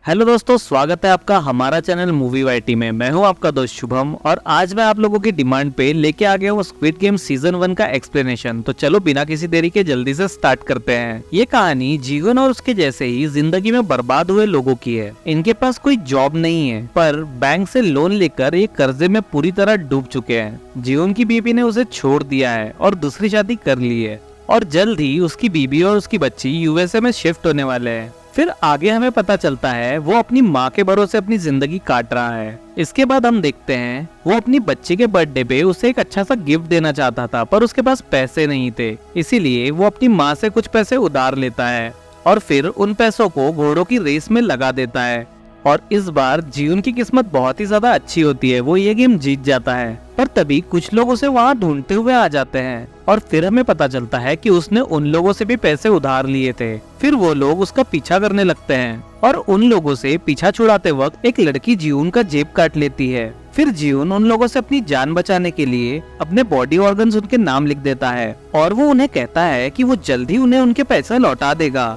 Hello दोस्तों, स्वागत है आपका हमारा चैनल मूवी वाईटी में। मैं हूं आपका दोस्त शुभम और आज मैं आप लोगों की डिमांड पे लेके आ गया हूं स्क्विड गेम सीजन 1 का एक्सप्लेनेशन। तो चलो बिना किसी देरी के जल्दी से स्टार्ट करते हैं। ये कहानी जीवन और उसके जैसे ही जिंदगी में बर्बाद हुए लोगों की है। इनके पास कोई जॉब नहीं है पर बैंक से लोन लेकर ये कर्जे में पूरी तरह डूब चुके हैं। जीवन की बीवी ने उसे छोड़ दिया है और दूसरी शादी कर ली है और जल्द ही उसकी बीबी और उसकी बच्ची यूएसए में शिफ्ट होने वाले हैं। फिर आगे हमें पता चलता है वो अपनी माँ के भरोसे अपनी जिंदगी काट रहा है। इसके बाद हम देखते हैं वो अपनी बच्ची के बर्थडे पे उसे एक अच्छा सा गिफ्ट देना चाहता था पर उसके पास पैसे नहीं थे, इसीलिए वो अपनी माँ से कुछ पैसे उधार लेता है और फिर उन पैसों को घोड़ों की रेस में लगा देता है। और इस बार जीवन की किस्मत बहुत ही ज्यादा अच्छी होती है, वो ये गेम जीत जाता है। पर तभी कुछ लोग उसे वहाँ ढूंढते हुए आ जाते हैं और फिर हमें पता चलता है कि उसने उन लोगों से भी पैसे उधार लिए थे। फिर वो लोग उसका पीछा करने लगते हैं और उन लोगों से पीछा छुड़ाते वक्त एक लड़की जीवन का जेब काट लेती है। फिर जीवन उन लोगों से अपनी जान बचाने के लिए अपने बॉडी ऑर्गन्स उनके नाम लिख देता है और वो उन्हें कहता है कि वो जल्द ही उन्हें उनके पैसे लौटा देगा।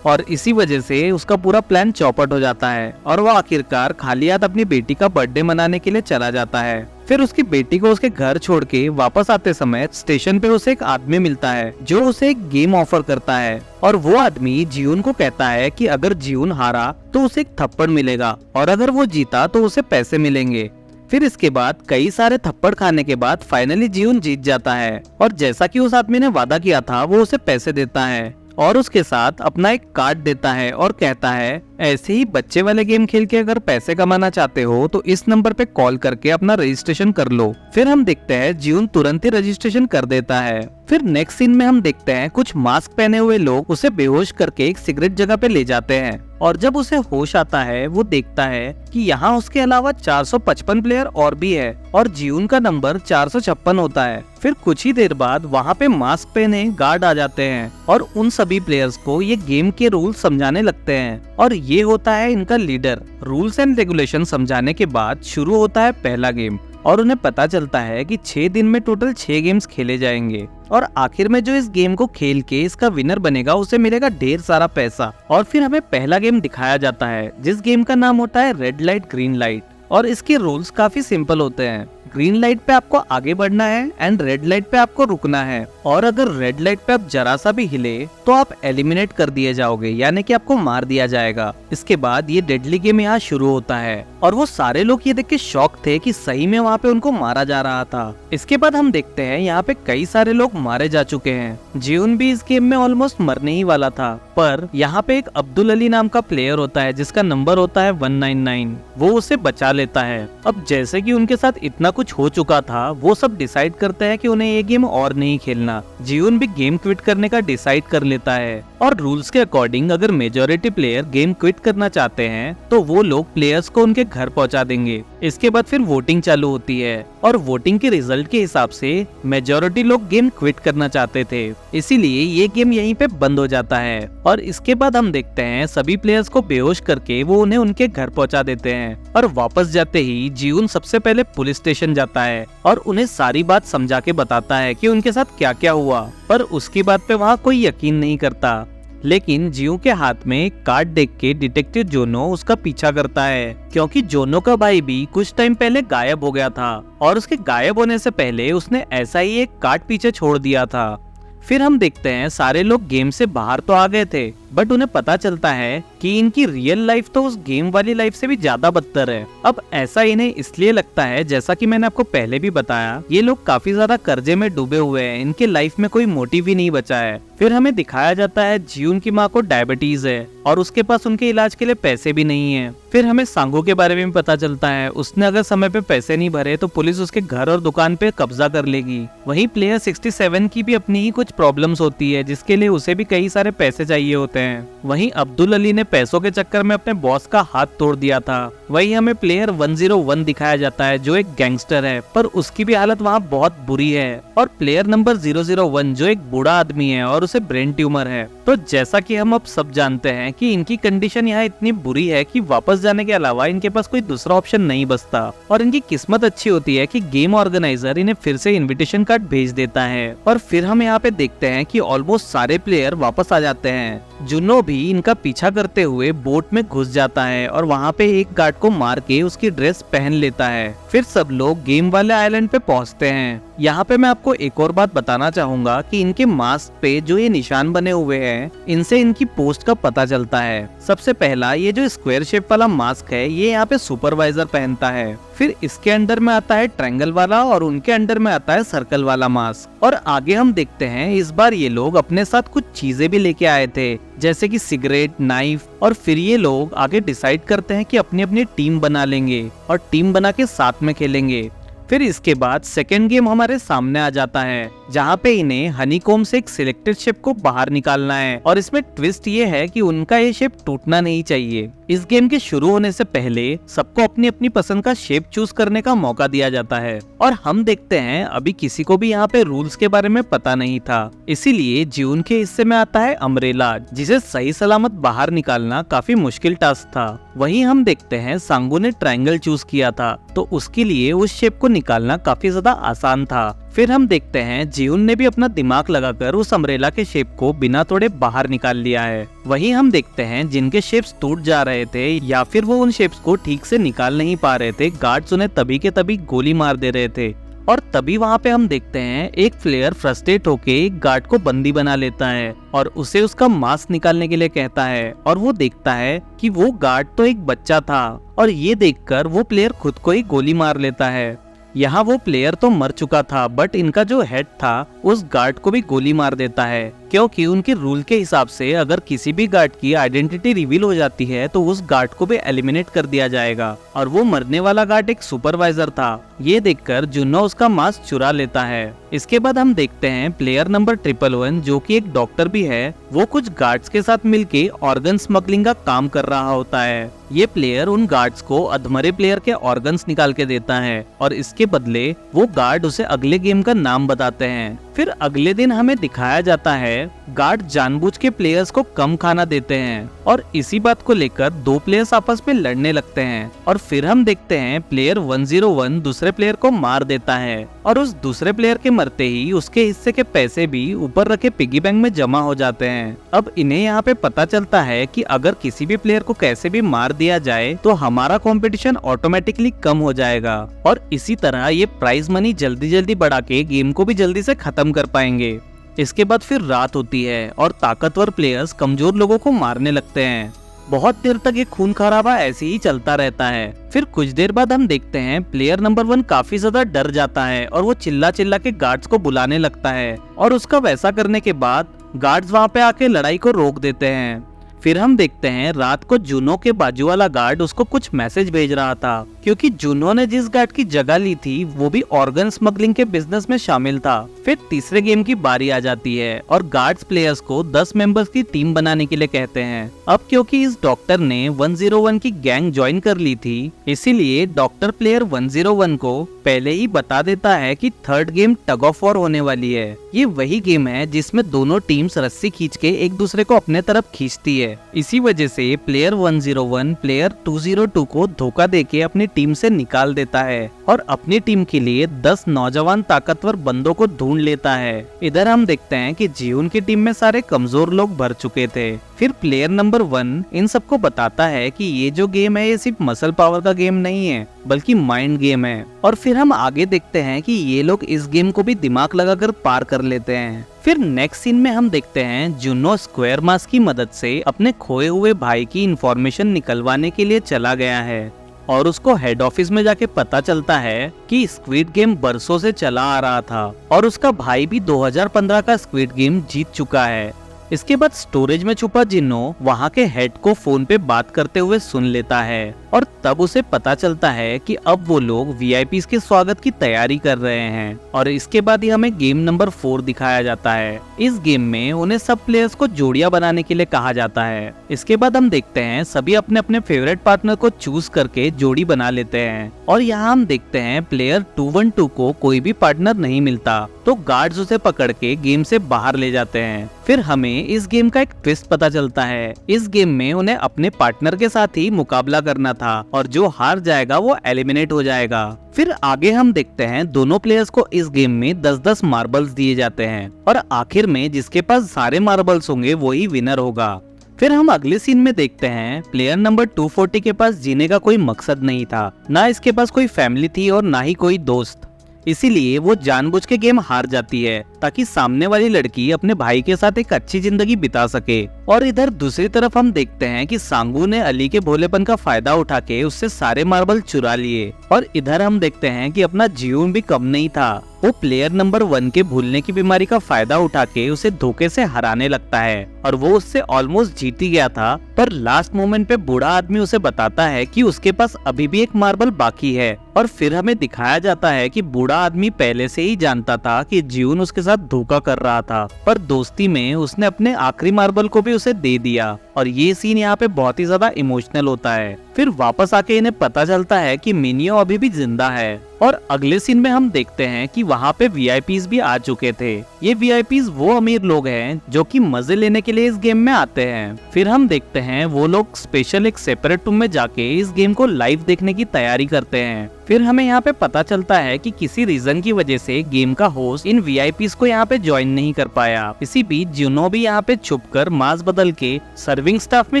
और इसी वजह से उसका पूरा प्लान चौपट हो जाता है और वो आखिरकार खाली हाथ अपनी बेटी का बर्थडे मनाने के लिए चला जाता है। फिर उसकी बेटी को उसके घर छोड़ के वापस आते समय स्टेशन पे उसे एक आदमी मिलता है जो उसे एक गेम ऑफर करता है और वो आदमी जीवन को कहता है कि अगर जीवन हारा तो उसे एक थप्पड़ मिलेगा और अगर वो जीता तो उसे पैसे मिलेंगे। फिर इसके बाद कई सारे थप्पड़ खाने के बाद फाइनली जीवन जीत जाता है और जैसा कि उस आदमी ने वादा किया था वो उसे पैसे देता है और उसके साथ अपना एक कार्ड देता है और कहता है ऐसे ही बच्चे वाले गेम खेल के अगर पैसे कमाना चाहते हो तो इस नंबर पे कॉल करके अपना रजिस्ट्रेशन कर लो। फिर हम देखते हैं जीवन तुरंत ही रजिस्ट्रेशन कर देता है। फिर नेक्स्ट सीन में हम देखते हैं कुछ मास्क पहने हुए लोग उसे बेहोश करके एक सिगरेट जगह पे ले जाते हैं और जब उसे होश आता है वो देखता है कि यहाँ उसके अलावा 455 प्लेयर और भी है और जीवन का नंबर 456 होता है। फिर कुछ ही देर बाद वहाँ पे मास्क पहने गार्ड आ जाते हैं और उन सभी प्लेयर्स को ये गेम के रूल समझाने लगते हैं और ये होता है इनका लीडर। रूल्स एंड रेगुलेशन समझाने के बाद शुरू होता है पहला गेम और उन्हें पता चलता है कि 6 दिन में टोटल 6 गेम्स खेले जाएंगे और आखिर में जो इस गेम को खेल के इसका विनर बनेगा उसे मिलेगा ढेर सारा पैसा। और फिर हमें पहला गेम दिखाया जाता है जिस गेम का नाम होता है रेड लाइट ग्रीन लाइट और इसके रूल्स काफी सिंपल होते हैं। ग्रीन लाइट पे आपको आगे बढ़ना है एंड रेड लाइट पे आपको रुकना है और अगर रेड लाइट पे आप जरा सा भी हिले तो आप एलिमिनेट कर दिए जाओगे, यानी कि आपको मार दिया जाएगा। इसके बाद ये डेडली गेम यहाँ शुरू होता है और वो सारे लोग ये देख के शॉक थे कि सही में वहाँ पे उनको मारा जा रहा था। इसके बाद हम देखते हैं यहाँ पे कई सारे लोग मारे जा चुके हैं। जीवन भी इस गेम में ऑलमोस्ट मरने ही वाला था पर यहाँ पे एक अब्दुल अली नाम का प्लेयर होता है जिसका नंबर होता है 199। वो उसे बचा लेता है। अब जैसे कि उनके साथ इतना कुछ हो चुका था वो सब डिसाइड करते हैं कि उन्हें ये गेम और नहीं खेलना। जीवन भी गेम क्विट करने का डिसाइड कर लेता है और रूल्स के अकॉर्डिंग अगर मेजॉरिटी प्लेयर गेम क्विट करना चाहते हैं तो वो लोग प्लेयर्स को उनके घर पहुंचा देंगे। इसके बाद फिर वोटिंग चालू होती है और वोटिंग के रिजल्ट के हिसाब से मेजॉरिटी लोग गेम क्विट करना चाहते थे, इसीलिए ये गेम यहीं पे बंद हो जाता है। और इसके बाद हम देखते हैं सभी प्लेयर्स को बेहोश करके वो उन्हें उनके घर पहुंचा देते हैं और वापस जाते ही जीवन सबसे पहले पुलिस स्टेशन जाता है और उन्हें सारी बात समझा के बताता है कि उनके साथ क्या क्या हुआ। पर उसकी बात पे वहाँ कोई यकीन नहीं करता, लेकिन जीव के हाथ में कार्ड देख के डिटेक्टिव जोनो उसका पीछा करता है क्योंकि जोनो का भाई भी कुछ टाइम पहले गायब हो गया था और उसके गायब होने से पहले उसने ऐसा ही एक कार्ड पीछे छोड़ दिया था। फिर हम देखते हैं सारे लोग गेम से बाहर तो आ गए थे बट उन्हें पता चलता है कि इनकी रियल लाइफ तो उस गेम वाली लाइफ से भी ज्यादा बदतर है। अब ऐसा इन्हें इसलिए लगता है जैसा कि मैंने आपको पहले भी बताया, ये लोग काफी ज्यादा कर्जे में डूबे हुए हैं, इनके लाइफ में कोई मोटिव ही नहीं बचा है। फिर हमें दिखाया जाता है जीवन की माँ को डायबिटीज है और उसके पास उनके इलाज के लिए पैसे भी नहीं है। फिर हमें सांगो के बारे में भी पता चलता है, उसने अगर समय पे पैसे नहीं भरे तो पुलिस उसके घर और दुकान पे कब्जा कर लेगी। वहीं प्लेयर 67 की भी अपनी ही कुछ प्रॉब्लम्स होती है जिसके लिए उसे भी कई सारे पैसे चाहिए होते हैं। वहीं अब्दुल अली ने पैसों के चक्कर में अपने बॉस का हाथ तोड़ दिया था। वही हमें प्लेयर 101 दिखाया जाता है जो एक गैंगस्टर है, पर उसकी भी हालत वहाँ बहुत बुरी है। और प्लेयर नंबर 001 जो एक बूढ़ा आदमी है और उसे ब्रेन ट्यूमर है। तो जैसा कि हम अब सब जानते हैं कि इनकी कंडीशन यहाँ इतनी बुरी है कि वापस जाने के अलावा इनके पास कोई दूसरा ऑप्शन नहीं बचता। और इनकी किस्मत अच्छी होती है कि गेम ऑर्गेनाइजर इन्हें फिर से इन्विटेशन कार्ड भेज देता है। और फिर हम यहाँ पे देखते हैं कि ऑलमोस्ट सारे प्लेयर वापस आ जाते हैं। जुनो भी इनका पीछा करते हुए बोट में घुस जाता है और वहाँ पे एक गार्ड को मार के उसकी ड्रेस पहन लेता है। फिर सब लोग गेम वाले आइलैंड पे पहुँचते हैं। यहाँ पे मैं आपको एक और बात बताना चाहूंगा कि इनके मास्क पे जो ये निशान बने हुए हैं, इनसे इनकी पोस्ट का पता चलता है। सबसे पहला ये जो स्क्वायर शेप वाला मास्क है, ये यहाँ पे सुपरवाइजर पहनता है। फिर इसके अंडर में आता है ट्रायंगल वाला और उनके अंडर में आता है सर्कल वाला मास्क। और आगे हम देखते हैं इस बार ये लोग अपने साथ कुछ चीजें भी लेके आए थे, जैसे कि सिगरेट, नाइफ। और फिर ये लोग आगे डिसाइड करते हैं कि अपनी अपनी टीम बना लेंगे और टीम बना के साथ में खेलेंगे। फिर इसके बाद सेकेंड गेम हमारे सामने आ जाता है, जहाँ पे इन्हें हनीकॉम्ब से एक सिलेक्टेड शेप को बाहर निकालना है। और इसमें ट्विस्ट ये है कि उनका ये शेप टूटना नहीं चाहिए। इस गेम के शुरू होने से पहले सबको अपनी अपनी पसंद का शेप चूज करने का मौका दिया जाता है। और हम देखते हैं अभी किसी को भी यहाँ पे रूल्स के बारे में पता नहीं था, इसीलिए जीवन के हिस्से में आता है अम्ब्रेला, जिसे सही सलामत बाहर निकालना काफी मुश्किल टास्क था। वहीं हम देखते हैं सांगू ने ट्रायंगल चूज किया था, तो उसके लिए उस शेप को निकालना काफी ज्यादा आसान था। फिर हम देखते हैं जीवन ने भी अपना दिमाग लगाकर उस अम्ब्रेला के शेप को बिना तोड़े बाहर निकाल लिया है। वहीं हम देखते हैं जिनके शेप्स टूट जा रहे थे या फिर वो उन शेप्स को ठीक से निकाल नहीं पा रहे थे, गार्ड्स उन्हें तभी के तभी गोली मार दे रहे थे। और तभी वहाँ पे हम देखते हैं एक प्लेयर फ्रस्ट्रेट होके एक गार्ड को बंदी बना लेता है और उसे उसका मास्क निकालने के लिए कहता है। और वो देखता है कि वो गार्ड तो एक बच्चा था और ये देखकर वो प्लेयर खुद को ही गोली मार लेता है। यहाँ वो प्लेयर तो मर चुका था, बट इनका जो हेड था उस गार्ड को भी गोली मार देता है, क्योंकि उनके रूल के हिसाब से अगर किसी भी गार्ड की आइडेंटिटी रिवील हो जाती है तो उस गार्ड को भी एलिमिनेट कर दिया जाएगा। और वो मरने वाला गार्ड एक सुपरवाइजर था। ये देखकर जुन्नो उसका मास्क चुरा लेता है। इसके बाद हम देखते हैं प्लेयर नंबर 111 जो कि एक डॉक्टर भी है, वो कुछ गार्ड्स के साथ मिलके ऑर्गन स्मगलिंग का काम कर रहा होता है। ये प्लेयर उन गार्ड्स को अधमरे प्लेयर के ऑर्गन्स निकाल के देता है और इसके बदले वो गार्ड उसे अगले गेम का नाम बताते हैं। फिर अगले दिन हमें दिखाया जाता है गार्ड जानबूझ के प्लेयर्स को कम खाना देते हैं और इसी बात को लेकर दो प्लेयर्स आपस में लड़ने लगते हैं। और फिर हम देखते हैं प्लेयर 101 दूसरे प्लेयर को मार देता है और उस दूसरे प्लेयर के मरते ही उसके हिस्से के पैसे भी ऊपर रखे पिगी बैंक में जमा हो जाते हैं। अब इन्हें यहाँ पे पता चलता है कि अगर किसी भी प्लेयर को कैसे भी मार दिया जाए तो हमारा कंपटीशन ऑटोमेटिकली कम हो जाएगा और इसी तरह ये प्राइज मनी जल्दी जल्दी बढ़ा के गेम को भी जल्दी से खत्म कर पाएंगे। इसके बाद फिर रात होती है और ताकतवर प्लेयर्स कमजोर लोगों को मारने लगते हैं। बहुत देर तक ये खून खराबा ऐसे ही चलता रहता है। फिर कुछ देर बाद हम देखते हैं प्लेयर नंबर 1 काफी ज्यादा डर जाता है और वो चिल्ला चिल्ला के गार्ड्स को बुलाने लगता है और उसका वैसा करने के बाद गार्ड्स वहाँ पे आके लड़ाई को रोक देते हैं। फिर हम देखते हैं रात को जूनो के बाजू वाला गार्ड उसको कुछ मैसेज भेज रहा था, क्योंकि जूनो ने जिस गार्ड की जगह ली थी वो भी ऑर्गन स्मगलिंग के बिजनेस में शामिल था। फिर तीसरे गेम की बारी आ जाती है और गार्ड्स प्लेयर्स को 10 मेंबर्स की टीम बनाने के लिए कहते हैं। अब क्योंकि इस डॉक्टर ने 101 की गैंग ज्वाइन कर ली थी, इसीलिए डॉक्टर प्लेयर 101 को पहले ही बता देता है कि third game tug of war होने वाली है। ये वही गेम है जिसमें दोनों टीम्स रस्सी खींच के एक दूसरे को अपने तरफ खींचती है। इसी वजह से प्लेयर 101 प्लेयर 202 को धोखा देके अपनी टीम से निकाल देता है और अपनी टीम के लिए 10 नौजवान ताकतवर बंदों को ढूंढ लेता है। इधर हम देखते हैं कि जीवन की टीम में सारे कमजोर लोग भर चुके थे। फिर प्लेयर नंबर 1 इन सबको बताता है कि ये जो गेम है ये सिर्फ मसल पावर का गेम नहीं है, बल्कि माइंड गेम है। और फिर हम आगे देखते हैं कि ये लोग इस गेम को भी दिमाग लगाकर पार कर लेते हैं। फिर नेक्स्ट सीन में हम देखते हैं जुनो स्क्वायर मास्क की मदद से अपने खोए हुए भाई की इंफॉर्मेशन निकलवाने के लिए चला गया है और उसको हेड ऑफिस में जाके पता चलता है कि स्क्विड गेम बरसों से चला आ रहा था और उसका भाई भी 2015 का स्क्विड गेम जीत चुका है। इसके बाद स्टोरेज में छुपा जिन्नो वहाँ के हेड को फोन पे बात करते हुए सुन लेता है और तब उसे पता चलता है कि अब वो लोग वीआईपीज़ के स्वागत की तैयारी कर रहे हैं। और इसके बाद ही हमें गेम नंबर 4 दिखाया जाता है। इस गेम में उन्हें सब प्लेयर्स को जोड़ियां बनाने के लिए कहा जाता है। इसके बाद हम देखते हैं सभी अपने अपने फेवरेट पार्टनर को चूज करके जोड़ी बना लेते हैं और यहाँ हम देखते हैं प्लेयर 212 को कोई भी पार्टनर नहीं मिलता, तो गार्ड्स उसे पकड़ के गेम से बाहर ले जाते हैं। फिर हमें इस गेम का एक ट्विस्ट पता चलता है। इस गेम में उन्हें अपने पार्टनर के साथ ही मुकाबला करना था और जो हार जाएगा वो एलिमिनेट हो जाएगा। फिर आगे हम देखते हैं दोनों प्लेयर्स को इस गेम में 10-10 मार्बल्स दिए जाते हैं और आखिर में जिसके पास सारे मार्बल्स होंगे वही विनर होगा। फिर हम अगले सीन में देखते हैं प्लेयर नंबर 240 के पास जीने का कोई मकसद नहीं था, ना इसके पास कोई फैमिली थी और ना ही कोई दोस्त। इसीलिए वो जानबूझ के गेम हार जाती है ताकि सामने वाली लड़की अपने भाई के साथ एक अच्छी जिंदगी बिता सके। और इधर दूसरी तरफ हम देखते हैं कि सांगू ने अली के भोलेपन का फायदा उठा के उससे सारे मार्बल चुरा लिए। और इधर हम देखते हैं कि अपना जीवन भी कम नहीं था, वो प्लेयर नंबर 1 के भूलने की बीमारी का फायदा उठा के उसे धोखे से हराने लगता है और वो उससे ऑलमोस्ट जीत ही गया था। पर लास्ट मोमेंट पे बूढ़ा आदमी उसे बताता है कि उसके पास अभी भी एक मार्बल बाकी है। और फिर हमें दिखाया जाता है कि बूढ़ा आदमी पहले से ही जानता था कि जीवन उसके साथ धोखा कर रहा था, पर दोस्ती में उसने अपने आखिरी मार्बल को भी उसे दे दिया। और ये सीन यहाँ पे बहुत ही ज्यादा इमोशनल होता है। फिर वापस आके इन्हें पता चलता है कि मिनियो अभी भी जिंदा है। और अगले सीन में हम देखते हैं कि वहाँ पे वीआईपीज़ भी आ चुके थे। ये वीआईपीज़ वो अमीर लोग हैं जो कि मजे लेने के लिए इस गेम में आते हैं। फिर हम देखते हैं वो लोग स्पेशल एक सेपरेट रूम में जाके इस गेम को लाइव देखने की तैयारी करते हैं। फिर हमें यहाँ पे पता चलता है कि किसी रीजन की वजह से गेम का होस्ट इन वीआईपीज़ को यहाँ पे ज्वाइन नहीं कर पाया। इसी बीच जुनो भी यहाँ पे छुपकर मास्क बदल के सर्विंग स्टाफ में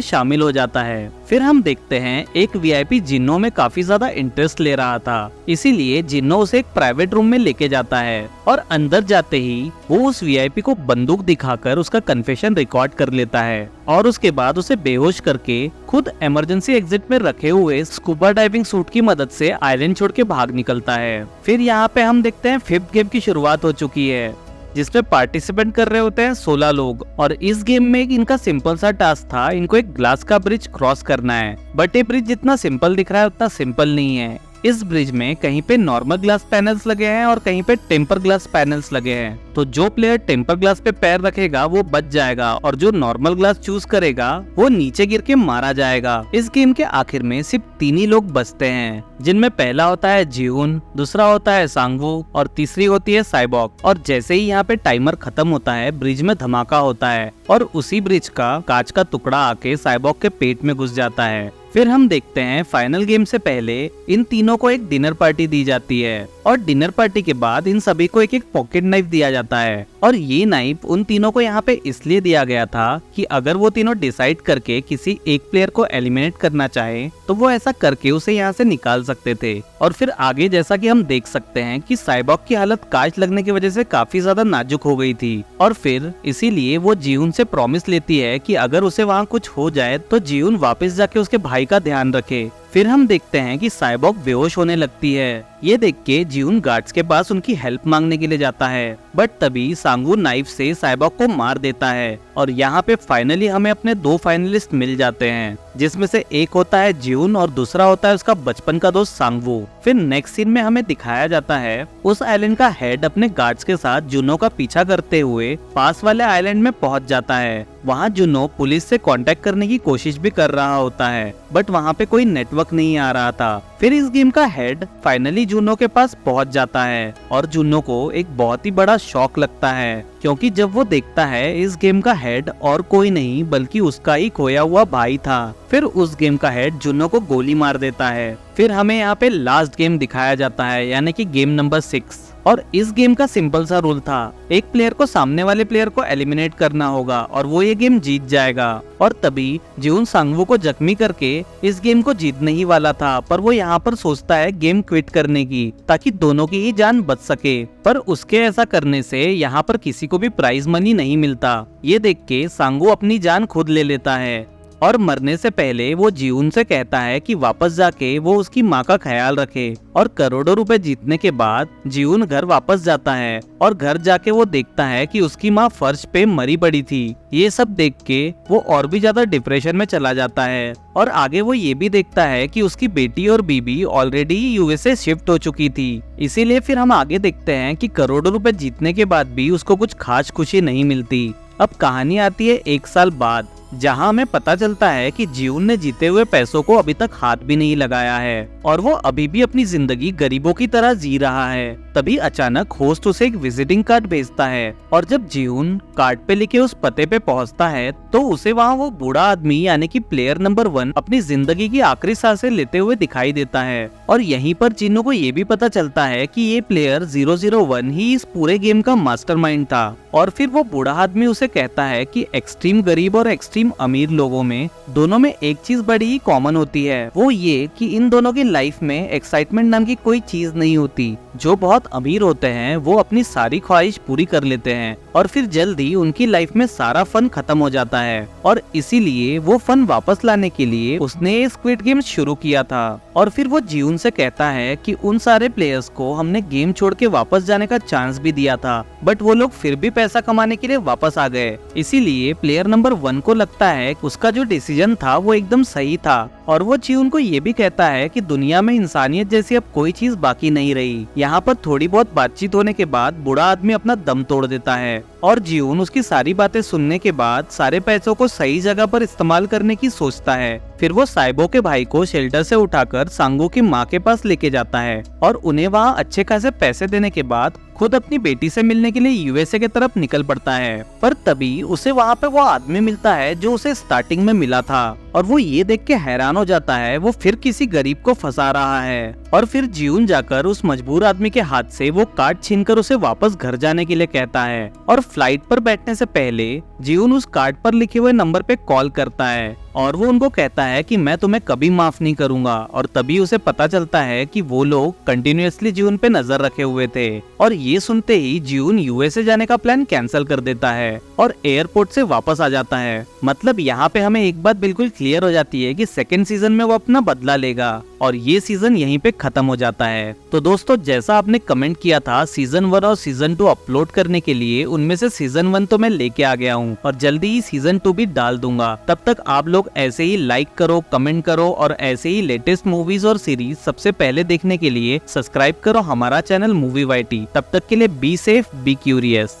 शामिल हो जाता है। फिर हम देखते हैं एक वीआईपी जिन्नो में काफी ज्यादा इंटरेस्ट ले रहा था, इसीलिए जिन्नो उसे एक प्राइवेट रूम में लेके जाता है और अंदर जाते ही वो उस वीआईपी को बंदूक दिखाकर उसका कन्फेशन रिकॉर्ड कर लेता है और उसके बाद उसे बेहोश करके खुद इमरजेंसी एग्जिट में रखे हुए स्कूबा डाइविंग सूट की मदद से आइलैंड छोड़ के भाग निकलता है। फिर यहाँ पे हम देखते हैं 5th गेम की शुरुआत हो चुकी है जिसमें पार्टिसिपेंट कर रहे होते हैं 16 लोग। और इस गेम में इनका सिंपल सा टास्क था, इनको एक ग्लास का ब्रिज क्रॉस करना है। बट ये ब्रिज जितना सिंपल दिख रहा है उतना सिंपल नहीं है। इस ब्रिज में कहीं पे नॉर्मल ग्लास पैनल्स लगे हैं और कहीं पे टेम्पर ग्लास पैनल्स लगे हैं। तो जो प्लेयर टेम्पर ग्लास पे पैर रखेगा वो बच जाएगा और जो नॉर्मल ग्लास चूज करेगा वो नीचे गिर के मारा जाएगा। इस गेम के आखिर में सिर्फ 3 ही लोग बचते हैं, जिनमें पहला होता है जीहुन, दूसरा होता है सांगवू और तीसरी होती है साइबॉक। और जैसे ही यहाँ पे टाइमर खत्म होता है ब्रिज में धमाका होता है और उसी ब्रिज का कांच का टुकड़ा आके साइबॉक के पेट में घुस जाता है। फिर हम देखते हैं फाइनल गेम से पहले इन तीनों को एक डिनर पार्टी दी जाती है और डिनर पार्टी के बाद इन सभी को एक एक पॉकेट नाइफ दिया जाता है। और ये नाइफ उन तीनों को यहाँ पे इसलिए दिया गया था कि अगर वो तीनों डिसाइड करके किसी एक प्लेयर को एलिमिनेट करना चाहे तो वो ऐसा करके उसे यहाँ से निकाल सकते थे। और फिर आगे जैसा कि हम देख सकते हैं कि साइबॉक की हालत कांच लगने की वजह से काफी ज्यादा नाजुक हो गई थी और फिर इसीलिए वो जीहुन से प्रॉमिस लेती है कि अगर उसे वहाँ कुछ हो जाए तो जीहुन वापस जाके उसके भाई का ध्यान रखे। फिर हम देखते हैं कि साइबॉक बेहोश होने लगती है। ये देख के जीहुन गार्ड्स के पास उनकी हेल्प मांगने के लिए जाता है, बट तभी सांगू नाइफ से साइबॉक को मार देता है। और यहाँ पे फाइनली हमें अपने 2 फाइनलिस्ट मिल जाते हैं, जिसमें से एक होता है जीहुन और दूसरा होता है उसका बचपन का दोस्त सांगवू। फिर नेक्स्ट सीन में हमें दिखाया जाता है उस आइलैंड का हेड अपने गार्ड्स के साथ जुनो का पीछा करते हुए पास वाले आइलैंड में पहुंच जाता है। वहाँ जुनो पुलिस से कांटेक्ट करने की कोशिश भी कर रहा होता है, बट वहाँ पे कोई नेटवर्क नहीं आ रहा था। फिर इस गेम का हेड फाइनली जुनो के पास पहुंच जाता है और जुनो को एक बहुत ही बड़ा शॉक लगता है, क्योंकि जब वो देखता है इस गेम का हेड और कोई नहीं बल्कि उसका ही खोया हुआ भाई था। फिर उस गेम का हेड जुनो को गोली मार देता है। फिर हमें यहाँ पे लास्ट गेम दिखाया जाता है, यानी कि गेम नंबर 6। और इस गेम का सिंपल सा रूल था, एक प्लेयर को सामने वाले प्लेयर को एलिमिनेट करना होगा और वो ये गेम जीत जाएगा। और तभी जीहुन सांगवू को जख्मी करके इस गेम को जीतने ही वाला था, पर वो यहाँ पर सोचता है गेम क्विट करने की ताकि दोनों की ही जान बच सके। पर उसके ऐसा करने से यहाँ पर किसी को भी प्राइज मनी नहीं मिलता। ये देख के सांगवू अपनी जान खुद ले लेता है और मरने से पहले वो जीउन से कहता है कि वापस जाके वो उसकी माँ का ख्याल रखे। और करोड़ों रुपए जीतने के बाद जीउन घर वापस जाता है और घर जाके वो देखता है कि उसकी माँ फर्श पे मरी पड़ी थी। ये सब देख के वो और भी ज्यादा डिप्रेशन में चला जाता है और आगे वो ये भी देखता है कि उसकी बेटी और बीबी ऑलरेडी यूएसए शिफ्ट हो चुकी थी। इसीलिए फिर हम आगे देखते हैं कि करोड़ों रुपए जीतने के बाद भी उसको कुछ खास खुशी नहीं मिलती। अब कहानी आती है 1 साल बाद, जहां हमें पता चलता है कि जीउन ने जीते हुए पैसों को अभी तक हाथ भी नहीं लगाया है और वो अभी भी अपनी जिंदगी गरीबों की तरह जी रहा है। तभी अचानक होस्ट उसे एक विजिटिंग कार्ड भेजता है और जब जीउन कार्ड पे लिखे उस पते पे पहुंचता है तो उसे वहां वो बूढ़ा आदमी यानी कि प्लेयर नंबर 1 अपनी जिंदगी की आखिरी सांसें लेते हुए दिखाई देता है। और यहीं पर जिन्हों को ये भी पता चलता है कि ये प्लेयर 001 ही इस पूरे गेम का मास्टरमाइंड था। और फिर वो बूढ़ा आदमी उसे कहता है कि एक्सट्रीम गरीब और एक्सट्रीम अमीर लोगों में दोनों में एक चीज बड़ी ही कॉमन होती है, वो ये कि इन दोनों की लाइफ में एक्साइटमेंट नाम की कोई चीज नहीं होती। जो बहुत अमीर होते हैं वो अपनी सारी ख्वाहिश पूरी कर लेते हैं और फिर जल्दी उनकी लाइफ में सारा फन खत्म हो जाता है और इसीलिए वो फन वापस लाने के लिए उसने ये स्क्विड गेम शुरू किया था। और फिर वो जीउन से कहता है कि उन सारे प्लेयर्स को हमने गेम छोड़ के वापस जाने का चांस भी दिया था, बट वो लोग फिर भी पैसा कमाने के लिए वापस आ गए। इसीलिए प्लेयर नंबर 1 को लगता है कि उसका जो डिसीजन था वो एकदम सही था। और वो जीउन को ये भी कहता है कि दुनिया में इंसानियत जैसी अब कोई चीज बाकी नहीं रही। यहाँ पर थोड़ी बहुत बातचीत होने के बाद बूढ़ा आदमी अपना दम तोड़ देता है और जीउन उसकी सारी बातें सुनने के बाद सारे पैसों को सही जगह पर इस्तेमाल करने की सोचता है। फिर वो साइबो के भाई को शेल्टर से उठाकर सांगू की माँ के पास लेके जाता है और उन्हें वहाँ अच्छे खासे पैसे देने के बाद खुद अपनी बेटी से मिलने के लिए यूएसए की तरफ निकल पड़ता है। पर तभी उसे वहाँ पे वो आदमी मिलता है जो उसे स्टार्टिंग में मिला था और वो ये देख के हैरान हो जाता है वो फिर किसी गरीब को फंसा रहा है। और फिर जीउन जाकर उस मजबूर आदमी के हाथ से वो कार्ड छीनकर उसे वापस घर जाने के लिए कहता है और फ्लाइट पर बैठने से पहले जीउन उस कार्ड पर लिखे हुए नंबर पे कॉल करता है और वो उनको कहता है कि मैं तुम्हें कभी माफ नहीं करूंगा। और तभी उसे पता चलता है कि वो लोग कंटिन्यूअसली जीउन पे नजर रखे हुए थे। और ये सुनते ही जीउन यूएसए जाने का प्लान कैंसिल कर देता है और एयरपोर्ट से वापस आ जाता है। मतलब यहाँ पे हमें एक बात बिल्कुल क्लियर हो जाती है कि सेकेंड सीजन में वो अपना बदला लेगा और ये सीजन यहीं पे खत्म हो जाता है। तो दोस्तों, जैसा आपने कमेंट किया था सीजन 1 और सीजन 2 अपलोड करने के लिए, उनमें से सीजन 1 तो मैं लेके आ गया हूँ और जल्दी ही सीजन 2 भी डाल दूंगा। तब तक आप लोग ऐसे ही लाइक करो, कमेंट करो और ऐसे ही लेटेस्ट मूवीज और सीरीज सबसे पहले देखने के लिए सब्सक्राइब करो हमारा चैनल मूवी वाईटी। तब तक के लिए बी सेफ, बी क्यूरियस।